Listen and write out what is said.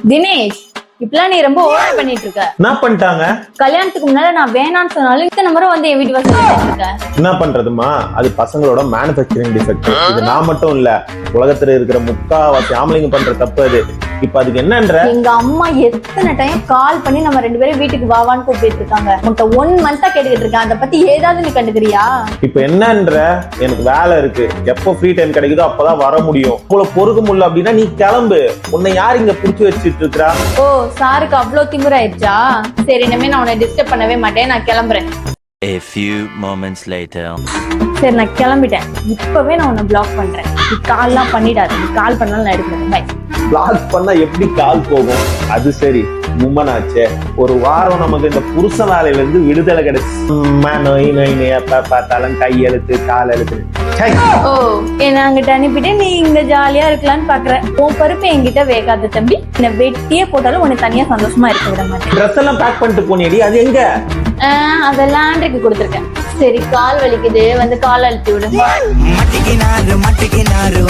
தினேஷ், இப்பெல்லாம் நீ ரொம்ப ஓவர் பண்ணிட்டு இருக்க. என்ன பண்ணிட்டாங்க? கல்யாணத்துக்கு முன்னால நான் வேணான்னு சொன்னாலும் இத்தனை முறை வந்து என் வீட்டு வாசல்ல இருக்க. என்ன பண்றதுமா, அது பசங்களோட மேனுஃபேக்சரிங் டிஃபெக்ட். இது நான் மட்டும் இல்ல, உலகத்துல இருக்கிற முக்காவாசி ஆம்பளைங்க பண்ற தப்பு அது. இப்ப அதுக்கு என்னன்ற? எங்க அம்மா எத்தனை டைம் கால் பண்ணி நம்ம 2 பேரும் வீட்டுக்கு வாவான்னு கூப்பிட்டு இருக்காங்க. உன்கிட்ட 1 மந்த்தா கேட்டுக்கிட்டு இருக்கேன். அதை பத்தி ஏதாவது நீ கண்டுக்கிறியா? இப்ப என்னன்ற, எனக்கு வேலை இருக்கு, எப்போ ஃப்ரீ டைம் கிடைக்குதோ அப்பதான் வர முடியும். இவ்வளவு பொறுக்க முடியல அப்படின்னா நீ கிளம்பு. உன்னை யார் இங்க புடிச்சு வச்சிட்டு இருக்கா? ஓ, சாருக்கு அவ்வளவு திமிராயிடுச்சா? சரி, இனிமே நான் உன்னை டிஸ்டர்ப் பண்ணவே மாட்டேன். நான் கிளம்புறேன். A few moments later. சரி, நான் கிளம்பிட்டேன். இப்பவே நான் உன்னை பிளாக் பண்றேன். நீ கால்லாம் பண்ணிடாது. நீ கால் பண்ணாலும் நான் எடுக்கிறேன். பை. பிளாக் பண்ணா எப்படி கால் போகும்? அது சரி, உமன் ஆச்சே. ஒரு வாரம் நமக்கு இந்த புருஷ வேலையில இருந்து விடுதலை கிடைச்சு. நோய் நோய் எப்ப பார்த்தாலும் கை எழுத்து கால் எழுத்து. ஓ, என்ன அங்கிட்ட அனுப்பிட்டு நீ இங்க ஜாலியா இருக்கலாம்னு பாக்குற. உன் பருப்பு என்கிட்ட வேகாத தம்பி. என்ன வெட்டியே போட்டாலும் உனக்கு தனியா சந்தோஷமா இருக்க விட மாட்டேன். ட்ரெஸ் எல்லாம் பேக் பண்ணிட்டு போனியடி, அது எங்க? அதெல்லாம் ஆண்ட்ரிக்கு கொடுத்துருக்கேன். சரி, கால் வலிக்குது, வந்து கால் அழுத்தி விடு. மட்டிக்கினாரு